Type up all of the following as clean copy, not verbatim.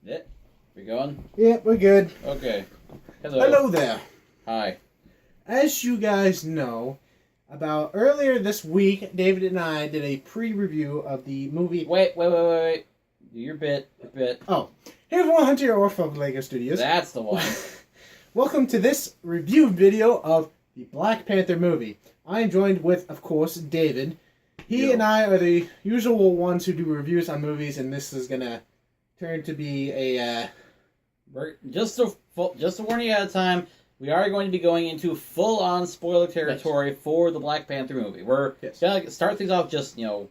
Yeah, we going? Yeah, we're good. Okay. Hello. Hello there. Hi. As you guys know, about earlier this week, David and I did a pre-review of the movie. Wait. Do your bit. Oh, hey everyone, Hunter Orf of LEGO Studios. That's the one. Welcome to this review video of the Black Panther movie. I am joined with, of course, David. He and I are the usual ones who do reviews on movies, and this is gonna turn to be a. Just to warn you ahead of time, we are going to be going into full-on spoiler territory for the Black Panther movie. We're gonna start things off just, no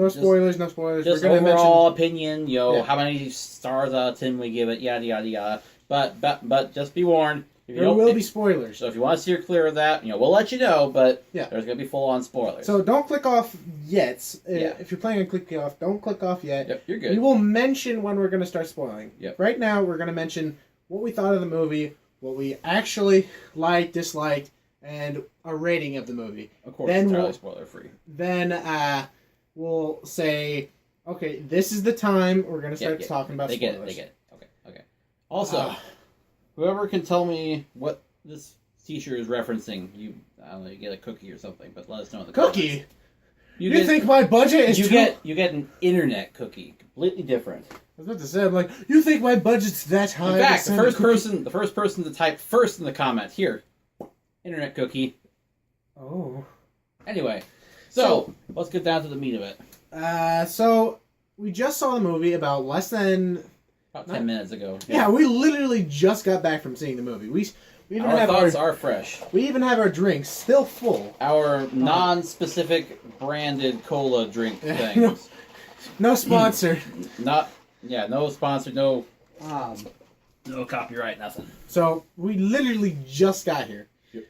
spoilers. Just we're gonna overall opinion, how many stars out of 10 we give it, yada yada yada. But just be warned. There will be spoilers. So if you want to steer clear of that, we'll let you know, but there's going to be full-on spoilers. So don't click off yet. If you're planning on clicking off, don't click off yet. Yep, you're good. We will mention when we're going to start spoiling. Yep. Right now, we're going to mention what we thought of the movie, what we actually liked, disliked, and a rating of the movie. Of course, then entirely spoiler-free. Then we'll say, okay, this is the time we're going to start talking about spoilers. They get it. Okay. Also... whoever can tell me what this t-shirt is referencing, you get a cookie or something, but let us know in the cookie? comments. You think my budget is you get an internet cookie, completely different. I was about to say, I'm like, you think my budget's that high? In fact, the first person to type first in the comments here, internet cookie. Oh. Anyway, so let's get down to the meat of it. So we just saw the movie about less than. About 10 minutes ago. Yeah, we literally just got back from seeing the movie. We even our thoughts are fresh. We even have our drinks still full. Our non-specific branded cola drink things. No sponsor. No sponsor, no copyright, nothing. So we literally just got here. Yep.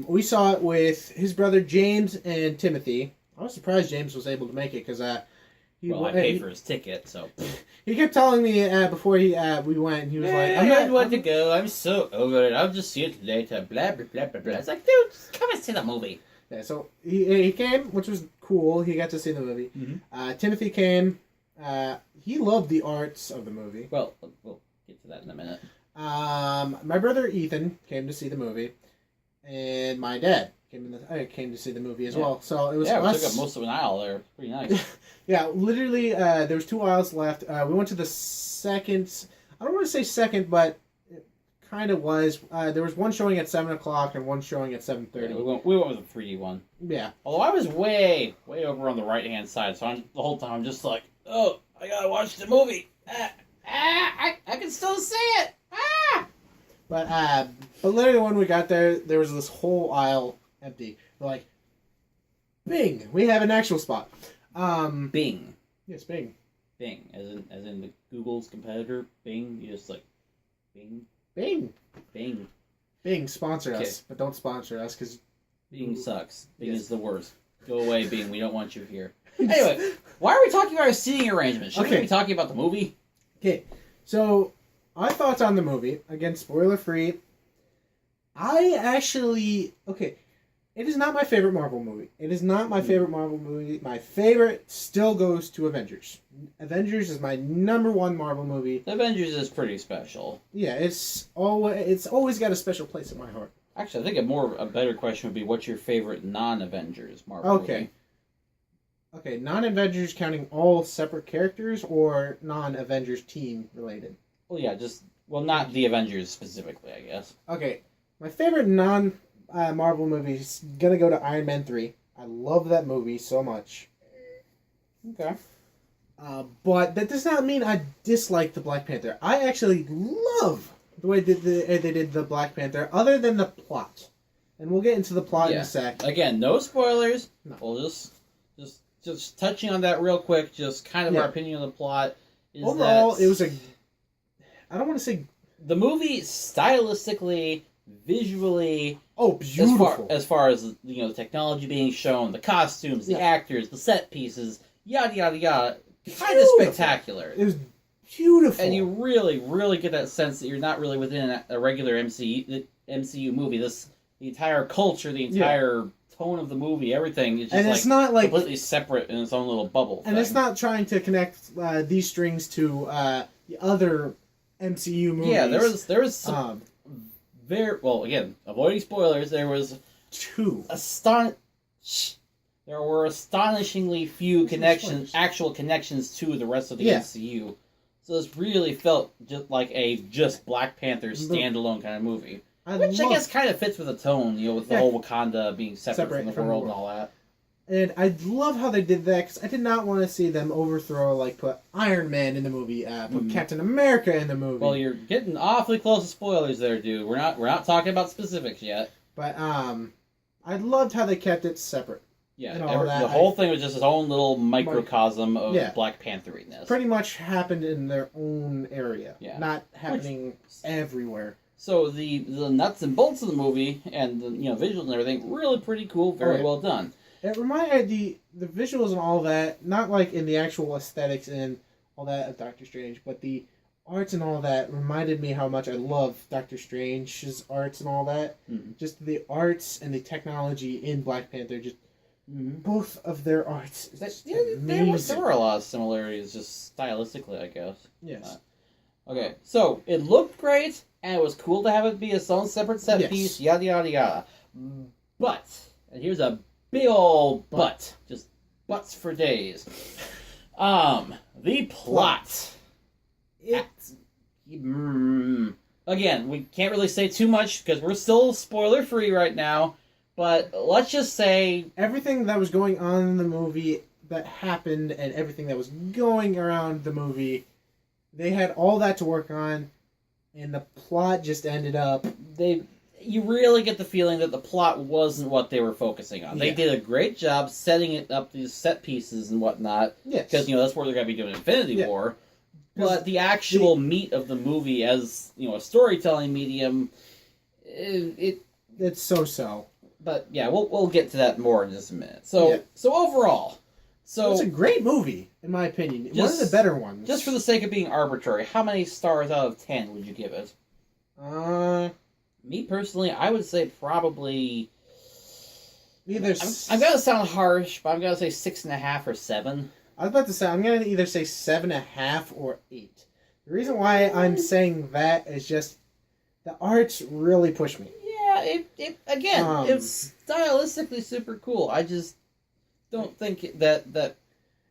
We saw it with his brother James and Timothy. I was surprised James was able to make it because I paid for his ticket, so... He kept telling me before we went, and he was like, I don't want to go, I'm so over it, I'll just see it later, blah, blah, blah, blah, blah. It's like, dude, just come and see the movie. Yeah, so he came, which was cool, he got to see the movie. Mm-hmm. Timothy came, he loved the arts of the movie. Well, we'll get to that in a minute. My brother Ethan came to see the movie, and my dad came to see the movie as well. So it was we took up most of an aisle there. Pretty nice. Yeah, literally, there was 2 aisles left. We went to the second. I don't want to say second, but it kind of was. There was one showing at 7 o'clock and one showing at 7:30. Yeah, we went with the 3D one. Yeah. Although I was way over on the right hand side, so the whole time I'm just like, oh, I gotta watch the movie. I can still see it. But literally when we got there was this whole aisle empty. We're like, Bing, we have an actual spot. Bing. Yes, Bing. Bing, as in the Google's competitor. Bing, you just like, Bing. Bing, sponsor us, but don't sponsor us because Bing sucks. Bing is the worst. Go away, Bing. We don't want you here. Anyway, why are we talking about our seating arrangement? Shouldn't we be talking about the movie? Okay, so our thoughts on the movie. Again, spoiler free. It is not my favorite Marvel movie. My favorite still goes to Avengers. Avengers is my #1 Marvel movie. Avengers is pretty special. Yeah, it's always got a special place in my heart. Actually, I think a better question would be, what's your favorite non-Avengers Marvel movie? Okay, non-Avengers counting all separate characters or non-Avengers team related? Well, yeah, not the Avengers specifically, I guess. Okay. My favorite Marvel movie is gonna go to Iron Man 3. I love that movie so much. Okay. But that does not mean I dislike the Black Panther. I actually love the way they did the Black Panther, other than the plot. And we'll get into the plot in a sec. Again, no spoilers. No. We'll just touching on that real quick, just kind of our opinion on the plot. Overall, it was I don't want to say... The movie, stylistically, visually... Oh, beautiful. As far as the technology being shown, the costumes, the actors, the set pieces, yada, yada, yada. Kind of spectacular. It was beautiful. And you really, really get that sense that you're not really within a regular MCU movie. The entire culture, the entire tone of the movie, everything is just it's not completely separate in its own little bubble. And it's not trying to connect these strings to the other MCU movies. Yeah, there was some very well. Again, avoiding spoilers. There was two. There were astonishingly few actual connections to the rest of the MCU. So this really felt just like a Black Panther standalone kind of movie. Which I guess kind of fits with the tone, with the whole Wakanda being separate from the world and all that. And I love how they did that, because I did not want to see them overthrow, put Iron Man in the movie, put Captain America in the movie. Well, you're getting awfully close to spoilers there, dude. We're not talking about specifics yet. But, I loved how they kept it separate. Yeah, the whole thing was just its own little microcosm of Black Pantheriness. Pretty much happened in their own area, not happening everywhere. So the nuts and bolts of the movie and the visuals and everything really pretty cool, very well done. It reminded the visuals and all that, not like in the actual aesthetics and all that of Doctor Strange, but the arts and all that reminded me how much I love Doctor Strange's arts and all that. Mm-hmm. Just the arts and the technology in Black Panther, just both of their arts. There were a lot of similarities, just stylistically, I guess. Yes. Okay, so it looked great, and it was cool to have it be its own separate set piece, yada yada yada. But, and here's a big old but, just butts for days. The plot. Again, we can't really say too much because we're still spoiler free right now. But let's just say everything that was going on in the movie that happened and everything that was going around the movie, they had all that to work on, and the plot just ended up. You really get the feeling that the plot wasn't what they were focusing on. They did a great job setting it up, these set pieces and whatnot. Yes. Because that's where they're going to be doing Infinity War. But the actual meat of the movie as a storytelling medium, it's so. But yeah, we'll get to that more in just a minute. So overall, it's a great movie in my opinion. One of the better ones. Just for the sake of being arbitrary, how many stars out of 10 would you give it? Me personally, I would say probably. I'm gonna sound harsh, but I'm gonna say 6.5 or 7. I was about to say I'm gonna either say 7.5 or 8. The reason why I'm saying that is just the arts really push me. Yeah, it's stylistically super cool. I just don't think that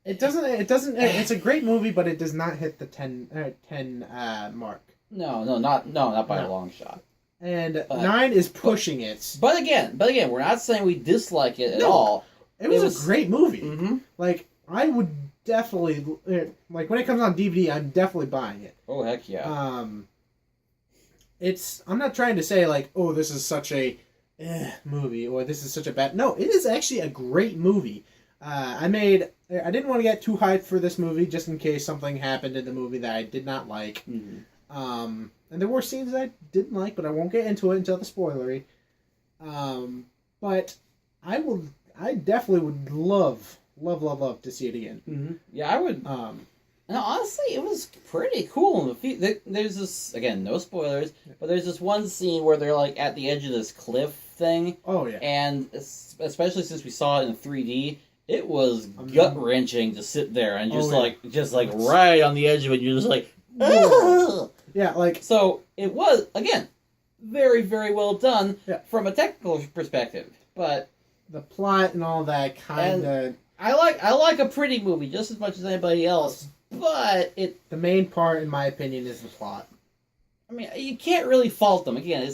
it doesn't. It's a great movie, but it does not hit the 10 mark. No, not by a long shot. And 9 is pushing it. But again, we're not saying we dislike it at all. It was a great movie. Mm-hmm. I would definitely when it comes on DVD, I'm definitely buying it. Oh heck yeah. I'm not trying to say this is such a movie or this is such a bad. No, it is actually a great movie. I didn't want to get too hyped for this movie just in case something happened in the movie that I did not like. Mm-hmm. And there were scenes that I didn't like, but I won't get into it until the spoilery. But I definitely would love to see it again. Mm-hmm. Yeah, I would. No, honestly, it was pretty cool. There's this, again, no spoilers, but there's this one scene where they're at the edge of this cliff thing. Oh yeah. And especially since we saw it in 3D, it was gut wrenching to sit there and just right on the edge of it. You're just like, ugh! Yeah, so it was again very, very well done from a technical perspective, but the plot and all that kind of. I like a pretty movie just as much as anybody else, but the main part, in my opinion, is the plot. I mean, you can't really fault them. Again,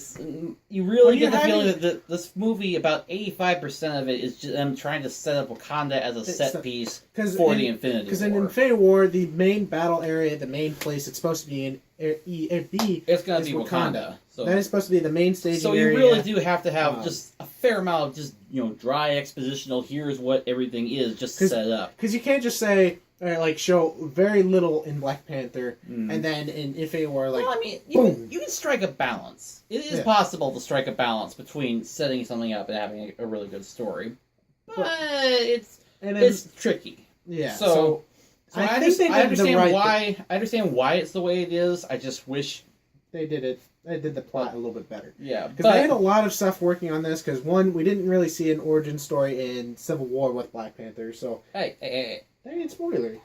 you really get the feeling that this movie, about 85% of it is just them trying to set up Wakanda as a set piece for the Infinity War. Because in Infinity War, the main battle area, the main place it's supposed to be in, it's going to be Wakanda. So that is supposed to be the main staging area. So you really do have to have just a fair amount of just dry expositional. Here's what everything is, just set up. Because you can't just say. Show very little in Black Panther, and then in Infinity War, you can strike a balance. It is possible to strike a balance between setting something up and having a really good story, but it's tricky. Yeah. So I understand why it's the way it is. I just wish they did the plot a little bit better. Yeah, because they had a lot of stuff working on this. Because we didn't really see an origin story in Civil War with Black Panther. So hey. That ain't spoilery.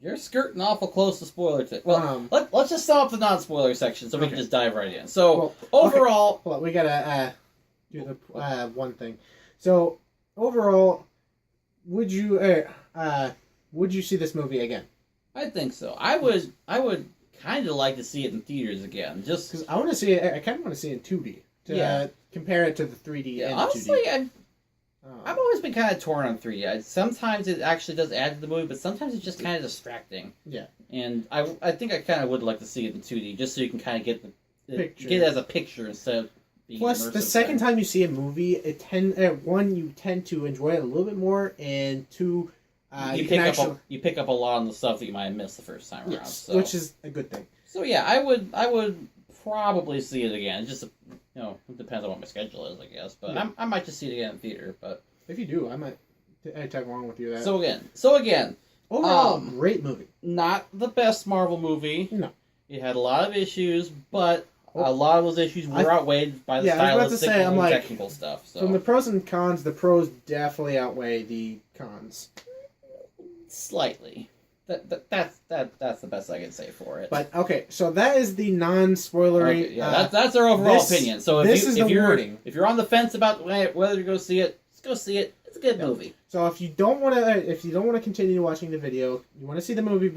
You're skirting awful close to spoiler. Well, let's just sum up the non-spoiler section so we can just dive right in. So, overall... Okay. Well, we gotta do the one thing. So, overall, would you see this movie again? I think so. I would kind of like to see it in theaters again, just because I want to see it. I kind of want to see it in 2D to compare it to the 3D and honestly, 2D. I've always been kind of torn on 3D. Sometimes it actually does add to the movie, but sometimes it's just kind of distracting. Yeah. And I think I kind of would like to see it in 2D, just so you can kind of get it as a picture instead of being Plus, the second time you see a movie, you tend to enjoy it a little bit more, and two, you pick up a lot on the stuff that you might have missed the first time around. So. Which is a good thing. So yeah, I would probably see it again. It just it depends on what my schedule is, I guess. But I might just see it again in theater. But if you do, I might tag along with you. So again, overall, great movie. Not the best Marvel movie. No, it had a lot of issues, but a lot of those issues were outweighed by the stylistic and technical stuff. So. From the pros and cons, the pros definitely outweigh the cons. Slightly. That's the best I can say for it. But okay, so that is the non-spoilery. Okay, yeah, that's our overall opinion. So if you're on the fence about whether to go see it, just go see it. It's a good movie. So if you don't want to continue watching the video, you want to see the movie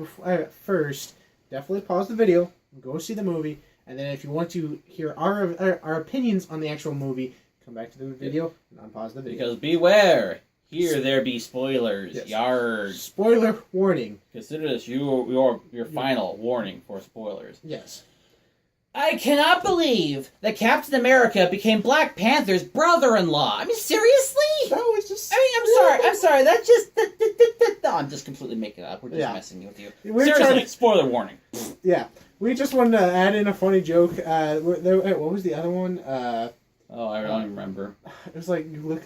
first, definitely pause the video, go see the movie, and then if you want to hear our opinions on the actual movie, come back to the video and unpause the video. Because beware. Here there be spoilers. Yes. Yard. Spoiler warning. Consider this your final warning for spoilers. Yes. I cannot believe that Captain America became Black Panther's brother-in-law. I mean, seriously? That was just... I'm sorry. That just... No, I'm just completely making it up. We're just messing with you. Seriously, spoiler warning. Yeah. We just wanted to add in a funny joke. What was the other one? I don't even remember. It was like, you look...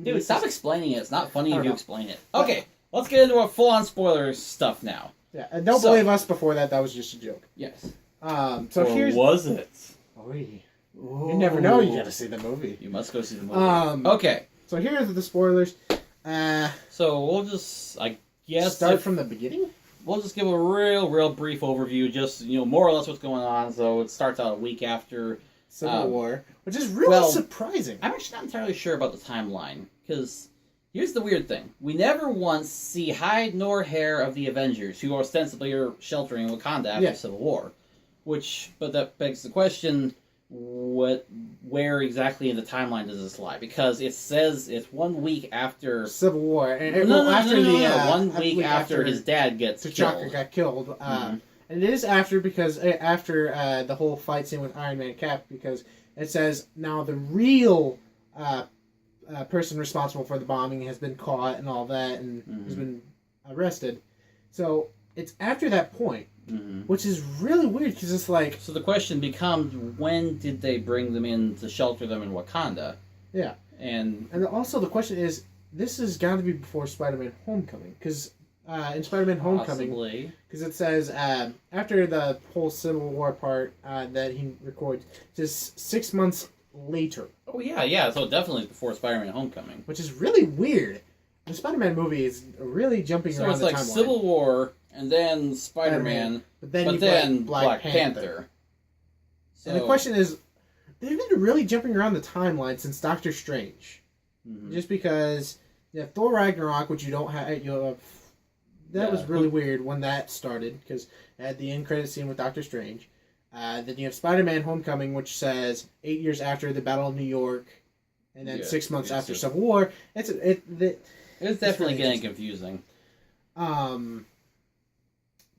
Dude, stop explaining it. It's not funny if you explain it. Okay, let's get into our full-on spoiler stuff now. Yeah, and don't believe us before that. That was just a joke. Yes. Was it? You never know. You gotta see the movie. You must go see the movie. Okay. So here's the spoilers. So we'll just, I guess... Start from the beginning? We'll just give a real brief overview, just, more or less what's going on. So it starts out a week after... Civil War, which is really surprising. I'm actually not entirely sure about the timeline, because here's the weird thing. We never once see hide nor hair of the Avengers, who ostensibly are sheltering Wakanda after Civil War. But that begs the question, where exactly in the timeline does this lie? Because it says it's 1 week after... Civil War. No. 1 week after his dad gets killed. T'Chaka got killed. And it is after the whole fight scene with Iron Man Cap, because it says now the real person responsible for the bombing has been caught and all that and has been arrested. So it's after that point, which is really weird because it's like... So the question becomes, when did they bring them in to shelter them in Wakanda? Yeah. And also the question is, this has got to be before Spider-Man Homecoming, because... in Spider-Man Homecoming, because it says after the whole Civil War part that he records, just 6 months later. Oh yeah. So definitely before Spider-Man Homecoming, which is really weird. The Spider-Man movie is really jumping around the timeline. So it's like Civil War and then Spider-Man, but then Black Panther. So... And the question is, they've been really jumping around the timeline since Doctor Strange, just because you have Thor Ragnarok, which you don't have. You have That was really weird when that started, because it had the end credit scene with Doctor Strange. Then you have Spider-Man Homecoming, which says 8 years after the Battle of New York, and then 6 months after Civil War. It's definitely getting confusing.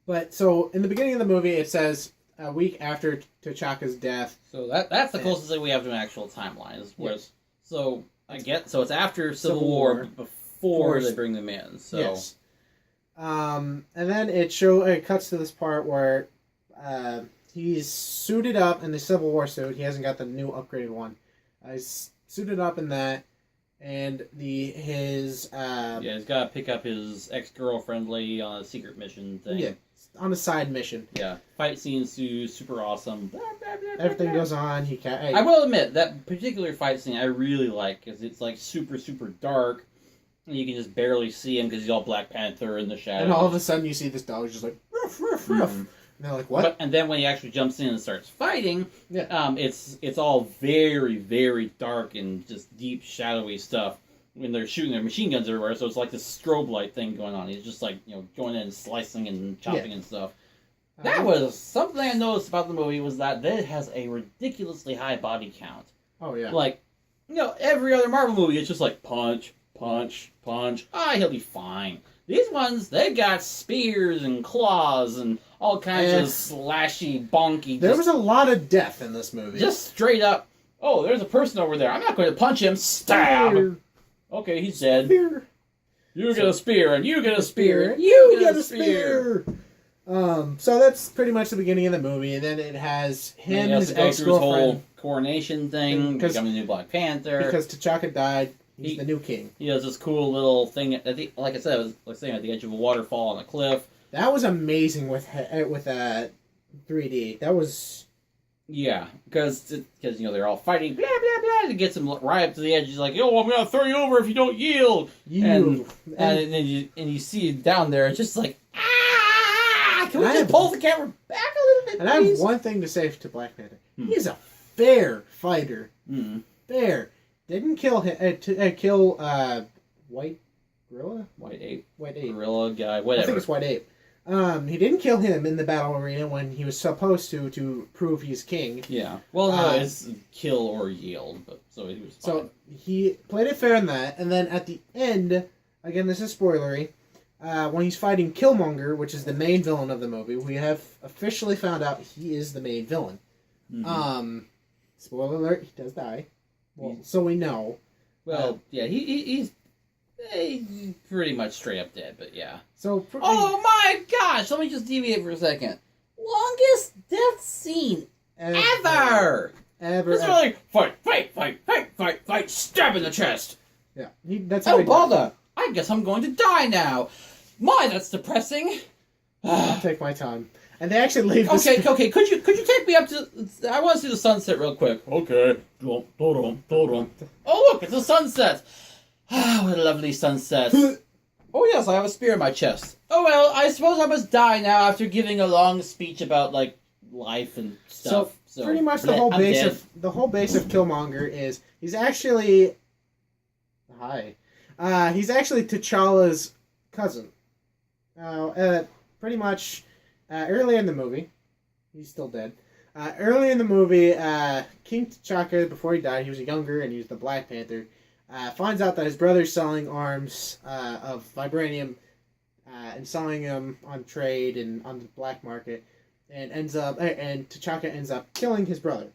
But so in the beginning of the movie, it says a week after T'Chaka's death. So that's the closest thing we have to an actual timeline. So it's after Civil War before they bring them in. So. Yes. And then it cuts to this part where he's suited up in the Civil War suit. He hasn't got the new upgraded one. He's suited up in that, and he's got to pick up his ex-girlfriend lady on a secret mission thing. Yeah, on a side mission. Yeah, fight scenes super awesome. Everything goes on. I will admit that particular fight scene I really like, because it's like super dark. And you can just barely see him because he's all Black Panther in the shadows. And all of a sudden you see this dog just like, ruff, ruff, ruff. And they're like, what? And then when he actually jumps in and starts fighting, yeah. It's all very, very dark and just deep, shadowy stuff. When they're shooting their machine guns everywhere, so it's like this strobe light thing going on. He's just like, going in and slicing and chopping and stuff. That was something I noticed about the movie, was that it has a ridiculously high body count. Oh, yeah. Like, every other Marvel movie, it's just like punch, punch, punch. He'll be fine. These ones, they got spears and claws and all kinds of slashy, bonky. There was a lot of death in this movie. Just straight up, there's a person over there. I'm not going to punch him. Stab! Spear. Okay, he's dead. Spear. You get a spear, and you get a spear, and you get a spear! So that's pretty much the beginning of the movie, and then it has him and his ex-girlfriend. Whole coronation thing, becoming the new Black Panther. Because T'Chaka died, he's the new king. He has this cool little thing, like I said, it was like saying at the edge of a waterfall on a cliff. That was amazing with 3D. That was... Yeah, because they're all fighting, blah, blah, blah, to get him right up to the edge. He's like, I'm going to throw you over if you don't yield. And then you see him down there, it's just like, can we just pull the camera back a little bit, please? And I have one thing to say to Black Panther. He is a fair fighter. Fair. Didn't kill him. Kill White Gorilla? White Ape. White Ape. Gorilla guy, whatever. I think it's White Ape. He didn't kill him in the battle arena when he was supposed to prove he's king. Yeah. Well, no, it's kill or yield, but so he was fine. So he played it fair in that, and then at the end, again, this is spoilery, when he's fighting Killmonger, which is the main villain of the movie, we have officially found out he is the main villain. Spoiler alert, he does die. Well, so we know. Well, yeah, he's pretty much straight up dead, but yeah. So. Oh my gosh! Let me just deviate for a second. Longest death scene ever. It's like fight, stab in the chest. Yeah, that's how. Oh bother! I guess I'm going to die now. My, that's depressing. I'll take my time. And they actually leave this... Okay, could you take me up to... I want to see the sunset real quick. Okay. Oh, look, it's a sunset. What a lovely sunset. Oh, yes, I have a spear in my chest. Oh, well, I suppose I must die now after giving a long speech about, like, life and stuff. So pretty much the whole base of Killmonger is... He's actually... Hi. He's actually T'Challa's cousin. Pretty much... early in the movie, he's still dead. Early in the movie, King T'Chaka, before he died, he was younger and he was the Black Panther. Finds out that his brother's selling arms of vibranium and selling them on trade and on the black market, and T'Chaka ends up killing his brother.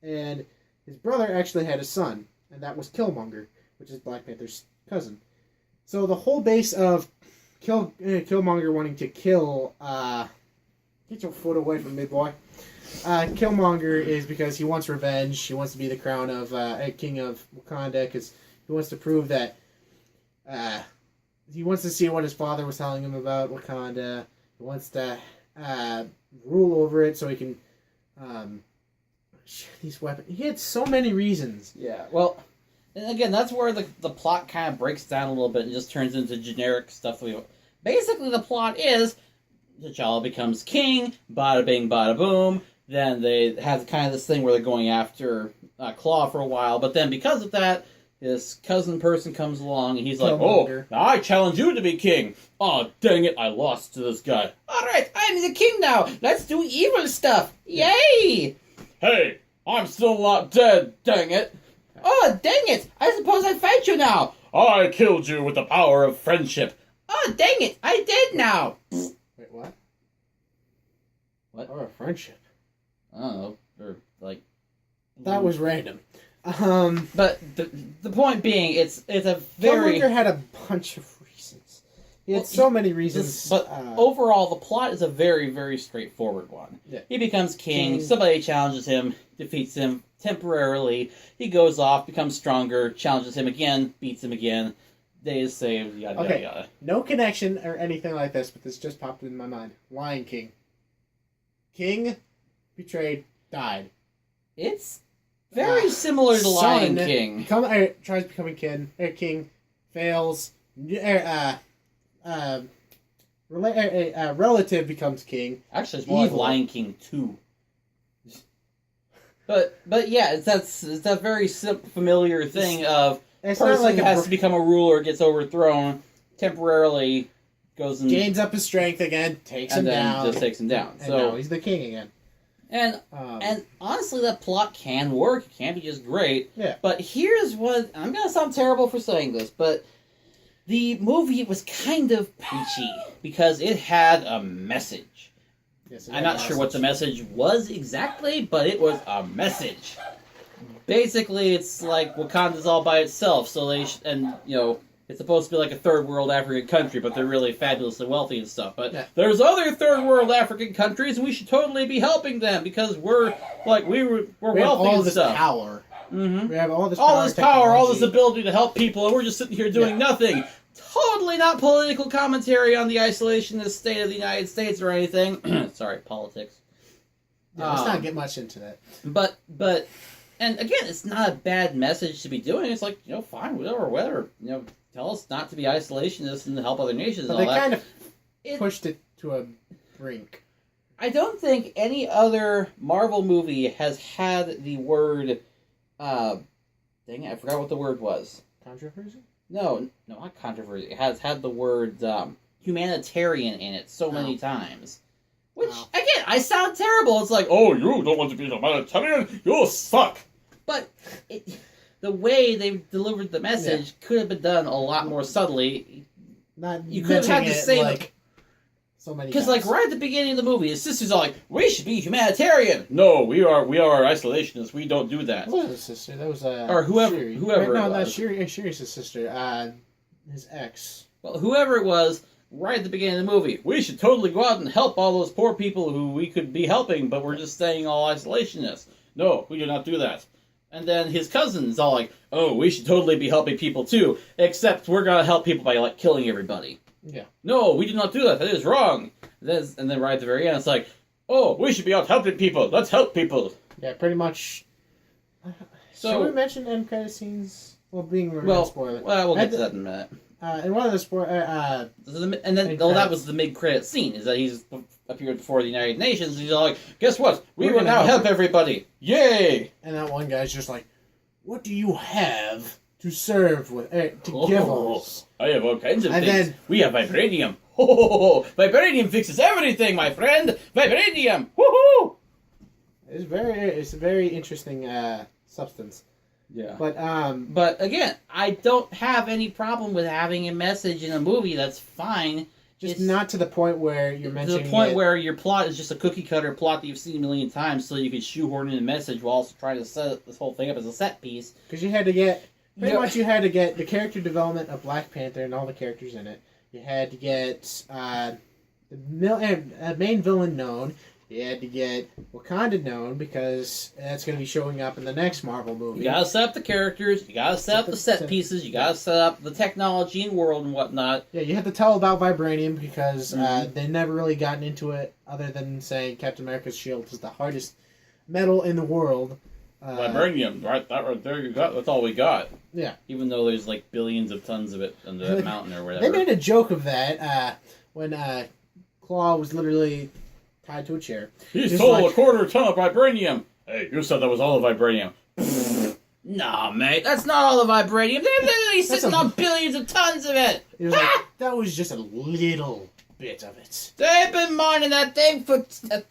And his brother actually had a son, and that was Killmonger, which is Black Panther's cousin. So the whole base of Killmonger wanting to kill... get your foot away from me, boy. Killmonger is because he wants revenge. He wants to be the crown of king of Wakanda because he wants to prove that... he wants to see what his father was telling him about Wakanda. He wants to rule over it so he can... these weapons... He had so many reasons. Yeah, well... And again, that's where the plot kind of breaks down a little bit and just turns into generic stuff. Basically, the plot is T'Challa becomes king, bada bing, bada boom. Then they have kind of this thing where they're going after Claw for a while. But then because of that, his cousin person comes along and he's like, oh, I challenge you to be king. Oh, dang it, I lost to this guy. All right, I'm the king now. Let's do evil stuff. Yay! Hey, I'm still not dead, dang it. Oh, dang it! I suppose I fight you now! I killed you with the power of friendship. Oh, dang it! I dead now! Wait, what? What? Power of friendship? I don't know. Or, like... That was random. But the point being, it's a very... Killmonger had a bunch of reasons. He had so many reasons. But overall, the plot is a very, very straightforward one. Yeah. He becomes king, somebody challenges him, defeats him temporarily, he goes off, becomes stronger, challenges him again, beats him again, day is saved, yada yada yada. No connection or anything like this, but this just popped in my mind. Lion King. King, betrayed, died. It's very similar to Lion King. Tries becoming king, fails. A relative becomes king. Actually, it's more like Lion King 2. But yeah, it's that very familiar thing of it's person not like has to become a ruler, gets overthrown, temporarily goes and gains up his strength again, takes him down, just takes him down. And now he's the king again. And honestly, that plot can work. It can be just great. Yeah. But here's what I'm gonna sound terrible for saying this, but the movie was kind of preachy because it had a message. Yes, I'm not sure what the message was exactly, but it was a message. Basically, it's like Wakanda's all by itself, so it's supposed to be like a third world African country, but they're really fabulously wealthy and stuff. But there's other third world African countries, and we should totally be helping them because we're wealthy and stuff. Power. Mm-hmm. We have all this power, all this ability to help people, and we're just sitting here doing nothing. Totally not political commentary on the isolationist state of the United States or anything. Sorry, politics. Yeah, let's not get much into that. But, and again, it's not a bad message to be doing. It's like, fine, whatever. Tell us not to be isolationists and to help other nations. But and they all that. kind of pushed it to a brink. I don't think any other Marvel movie has had the word. Dang it, I forgot what the word was. Controversy? No, not controversy. It has had the word humanitarian in it so many times. Which, again, I sound terrible. It's like, oh, you don't want to be humanitarian? You suck! But the way they delivered the message could have been done a lot more subtly. You could have had to say so many times. Because, right at the beginning of the movie, his sister's all like, we should be humanitarian! No, we are isolationists. We don't do that. That wasn't his sister. That was or whoever Shuri. it was. No, that's Shuri's his sister. His ex. Well, whoever it was, right at the beginning of the movie, we should totally go out and help all those poor people who we could be helping, but we're just staying all isolationists. No, we do not do that. And then his cousin's all like, oh, we should totally be helping people too, except we're going to help people by, killing everybody. Yeah. No, we do not do that. That is wrong. And then right at the very end, it's like, oh, we should be out helping people. Let's help people. Yeah, pretty much. So, should we mention end credit scenes? Well, being a spoiler. Well, we'll get to that in a minute. In one of the that was the mid-credit scene, is that he's appeared before the United Nations, and he's all like, guess what? We will now help everybody. Yay! And that one guy's just like, what do you have to serve with, to give us? I have all kinds of things. We have vibranium. Ho! Vibranium fixes everything, my friend! Vibranium! Woohoo! It's a very interesting substance. Yeah. But again, I don't have any problem with having a message in a movie. That's fine. Just not to the point where you're mentioning to the point where your plot is just a cookie cutter plot that you've seen a million times, so you can shoehorn in a message while also trying to set this whole thing up as a set piece. Because you had to get you had to get the character development of Black Panther and all the characters in it. You had to get the main villain known. You had to get Wakanda known because that's going to be showing up in the next Marvel movie. You gotta set up the characters, you gotta set up the set pieces, you gotta set up the technology and world and whatnot. Yeah, you have to tell about vibranium because they never really gotten into it other than saying Captain America's shield is the hardest metal in the world. Vibranium, right? That right there, that's all we got. Yeah. Even though there's billions of tons of it under that mountain or whatever. They made a joke of that when Claw was literally tied to a chair. He stole a quarter ton of vibranium. Hey, you said that was all the vibranium. Nah, mate, that's not all the vibranium. They're literally sitting on billions of tons of it. It was that was just a little bit of it. They've been mining that thing for 1,000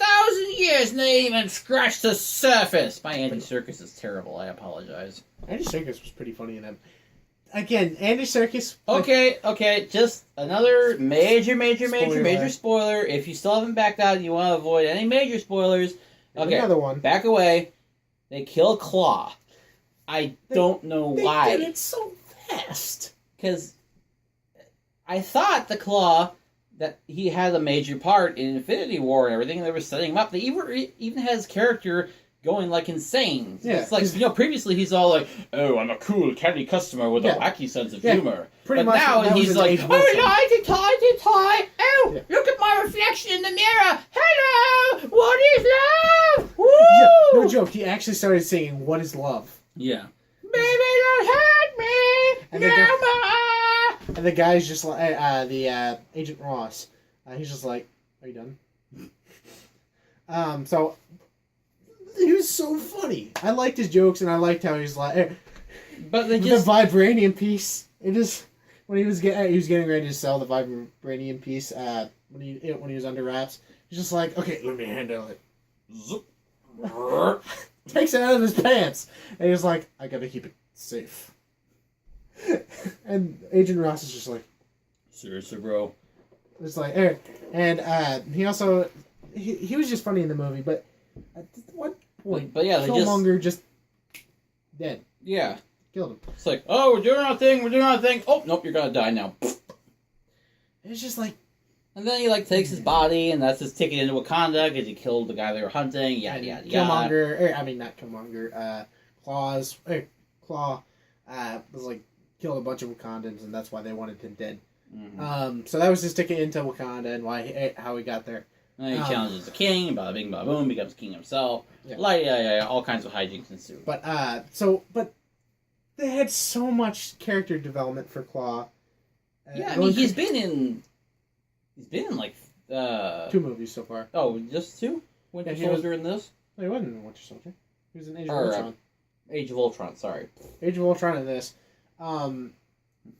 years and they ain't even scratched the surface. My Andy Serkis is terrible. I apologize. Andy Serkis was pretty funny in them. Again, Andy Serkis... Okay, just another major spoiler. If you still haven't backed out and you want to avoid any major spoilers, okay, another one. Back away. They kill Claw. I don't know why. They did it so fast. Because I thought the Claw, that he had a major part in Infinity War and everything, and they were setting him up. They even had his character going insane. Yeah, it's like, previously he's all like, oh, I'm a cool candy customer with a wacky sense of humor. But now he's like, oh, lighty-tighty-tie, oh, look at my reflection in the mirror. Hello, what is love? Woo! Yeah, no joke, he actually started singing, what is love? Yeah. Baby, don't hurt me, And the guy's just like, Agent Ross, he's just like, are you done? So, he was so funny. I liked his jokes, and I liked how he's like, but they just... The vibranium piece, it is, when he was getting ready to sell the vibranium piece, when he was under wraps, he's just like, okay, let me handle it. Takes it out of his pants, and he's like, I gotta keep it safe. And Agent Ross is just like, seriously, bro. It's like, and he also, he was just funny in the movie, but at what point, Killmonger just dead. Yeah. Killed him. It's like, oh, we're doing our thing. Oh, nope, you're gonna die now. It's just like... And then he, takes his body, and that's his ticket into Wakanda, because he killed the guy they were hunting, yada, yada, yada. Killmonger, not Killmonger, Claw, was, killed a bunch of Wakandans, and that's why they wanted him dead. Mm-hmm. So that was his ticket into Wakanda, and how he got there. And then he challenges the king, bada bing, bada boom, becomes king himself. Yeah. All kinds of hijinks ensue. But they had so much character development for Claw. He's been in 2 movies so far. Oh, just 2? Winter Soldier in this? No, he wasn't in Winter Soldier. He was in Age of Ultron. Age of Ultron, sorry. Age of Ultron in this.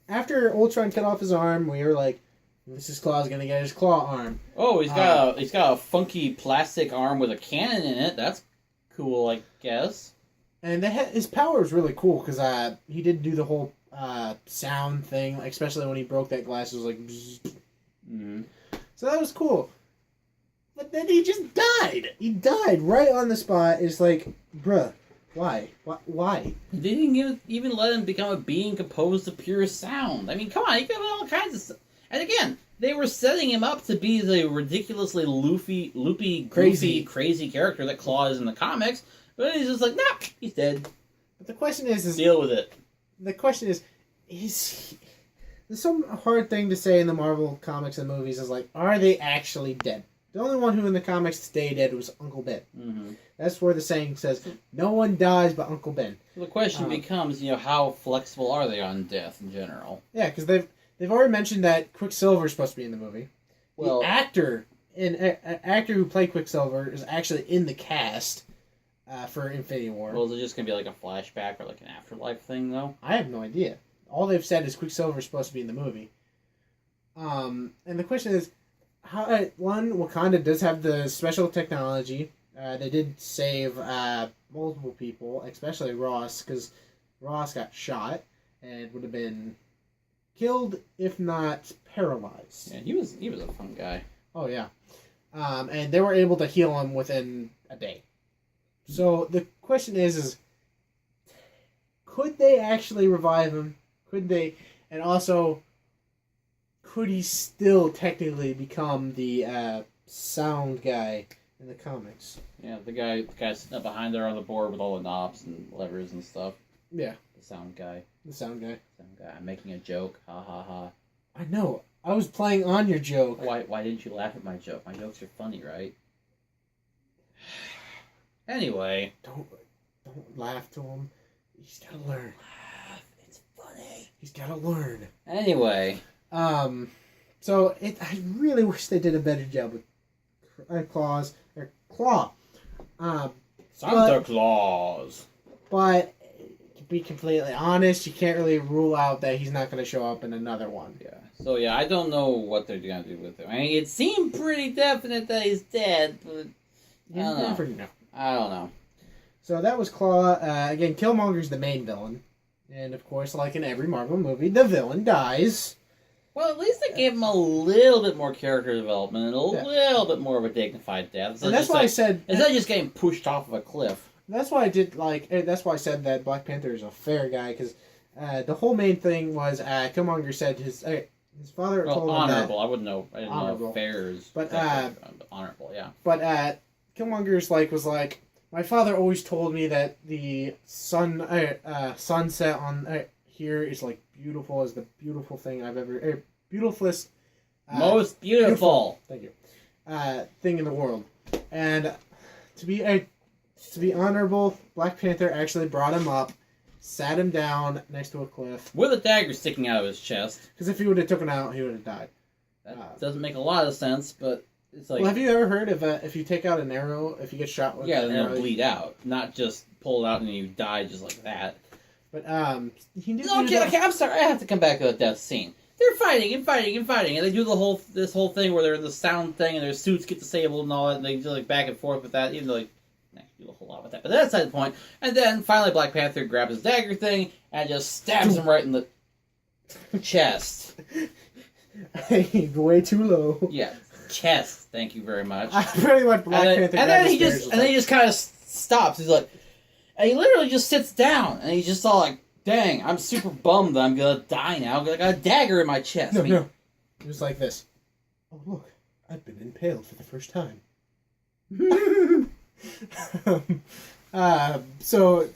After Ultron cut off his arm, we were like, Mrs. Claw's gonna get his claw arm. Oh, he's got a funky plastic arm with a cannon in it. That's cool, I guess. And his power is really cool because he did do the whole sound thing, especially when he broke that glass. It was like, mm-hmm. So that was cool. But then he just died. He died right on the spot. It's like, bruh, why? Why? They didn't even let him become a being composed of pure sound. I mean, come on, he got all kinds of stuff. And again, they were setting him up to be the ridiculously loopy, crazy character that Claw is in the comics. But he's just like, nah, he's dead. But the question is deal with it. The question is there's some hard thing to say in the Marvel comics and movies is like, are they actually dead? The only one who in the comics stayed dead was Uncle Ben. Mm-hmm. That's where the saying says, no one dies but Uncle Ben. So the question becomes, how flexible are they on death in general? Yeah, because they've already mentioned that Quicksilver is supposed to be in the movie. Well, the actor who played Quicksilver is actually in the cast for Infinity War. Well, is it just going to be like a flashback or like an afterlife thing, though? I have no idea. All they've said is Quicksilver is supposed to be in the movie. And the question is, Wakanda does have the special technology. They did save multiple people, especially Ross, because Ross got shot and would have been killed, if not paralyzed. Yeah, he was a fun guy. Oh, yeah. And they were able to heal him within a day. So the question is could they actually revive him? Could they? And also, could he still technically become the sound guy in the comics? Yeah, the guy sitting up behind there on the board with all the knobs and levers and stuff. Yeah. The sound guy. I'm making a joke. Ha ha ha. I know. I was playing on your joke. Why didn't you laugh at my joke? My jokes are funny, right? Anyway. Don't laugh to him. He's gotta learn. Laugh. It's funny. He's gotta learn. Anyway. So I really wish they did a better job with Claw. Santa Claus. But to be completely honest, you can't really rule out that he's not going to show up in another one. Yeah. So yeah, I don't know what they're going to do with him. I mean, it seemed pretty definite that he's dead, but you never know. I don't know. So that was Claw. Again, Killmonger's the main villain. And of course, like in every Marvel movie, the villain dies. Well, at least they gave him a little bit more character development and a little bit more of a dignified death. And that's why I said... Instead of just getting pushed off of a cliff. That's why I did, that's why I said that Black Panther is a fair guy, because the whole main thing was Killmonger said his father told him honorable. that... I wouldn't know. I didn't know if fair is... But, honorable, yeah. But, Killmonger's was like, my father always told me that the sunset on... here is beautiful as the beautiful thing I've ever beautifulest most beautiful. Thank you. Thing in the world. And to be honorable, Black Panther actually brought him up, sat him down next to a cliff. With a dagger sticking out of his chest. Because if he would have taken out, he would have died. That doesn't make a lot of sense, but it's like... Well, have you ever heard of if you take out an arrow, if you get shot with an arrow... then bleed out. Not just pull it out and you die just like that. But, he did okay, I'm sorry. I have to come back to the death scene. They're fighting and fighting and fighting, and they do this whole thing where they're in the sound thing, and their suits get disabled and all that, and they do like back and forth with that, even though they do a whole lot with that. But that's not the point. And then finally, Black Panther grabs his dagger thing and just stabs him right in the chest. Way too low. Yeah, chest. Thank you very much. Pretty much Black Panther. And then he just kind of stops. He's like, and he literally just sits down, and he's just all like, "Dang, I'm super bummed that I'm gonna die now. I got a dagger in my chest." No. It was like this. Oh, look. I've been impaled for the first time. So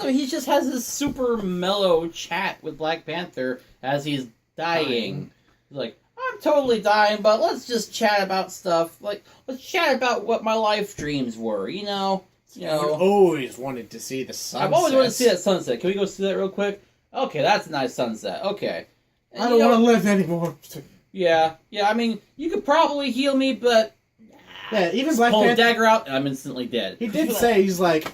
he just has this super mellow chat with Black Panther as he's dying. He's like, "I'm totally dying, but let's just chat about stuff. Like, let's chat about what my life dreams were, you know? You always wanted to see the sunset. I've always wanted to see that sunset. Can we go see that real quick? Okay, that's a nice sunset. Okay. And I don't want to live anymore." Yeah. I mean, you could probably heal me, but... Yeah, even Black Panther... Pull a dagger out, and I'm instantly dead. He did say, he's like,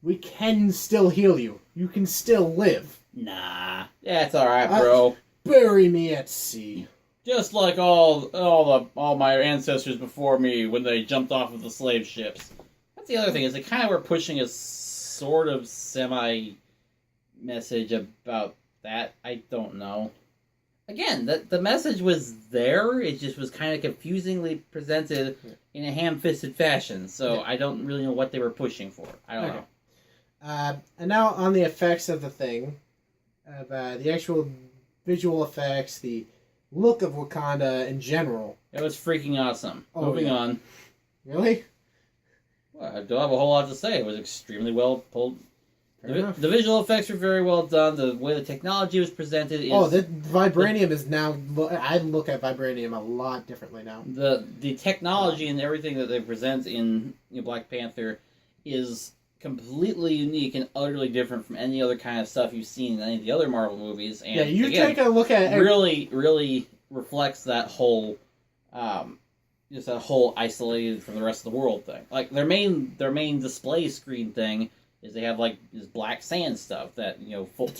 "We can still heal you. You can still live." Nah. Yeah, it's alright, bro. Bury me at sea. Just like all my ancestors before me when they jumped off of the slave ships. That's the other thing, is they kind of were pushing a sort of semi-message about that. I don't know. Again, the message was there, it just was kind of confusingly presented in a ham-fisted fashion, so I don't really know what they were pushing for. I don't know. And now on the effects of the thing, of the actual visual effects, the look of Wakanda in general. It was freaking awesome. Moving on. Really? Well, I don't have a whole lot to say. It was extremely well pulled. The visual effects were very well done. The way the technology was presented is... the vibranium is now... I look at vibranium a lot differently now. The technology and everything that they present in Black Panther is completely unique and utterly different from any other kind of stuff you've seen in any of the other Marvel movies. And take a look at... Really reflects that whole... just that whole isolated from the rest of the world thing. Like, their main display screen thing is they have, like, this black sand stuff that,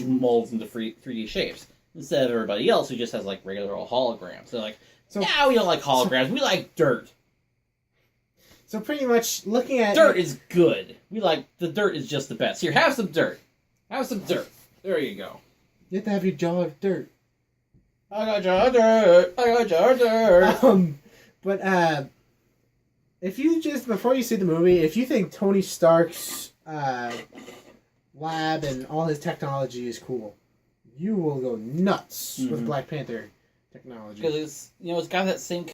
molds into 3D shapes. Instead of everybody else who just has, like, regular old holograms. They're like, we don't like holograms, we like dirt. So pretty much looking at... Dirt is good. The dirt is just the best. Here, have some dirt. Have some dirt. There you go. You have to have your jar of dirt. I got jar of dirt. I got jar of dirt. But, if you just, before you see the movie, if you think Tony Stark's lab and all his technology is cool, you will go nuts with Black Panther technology. Because it's got that same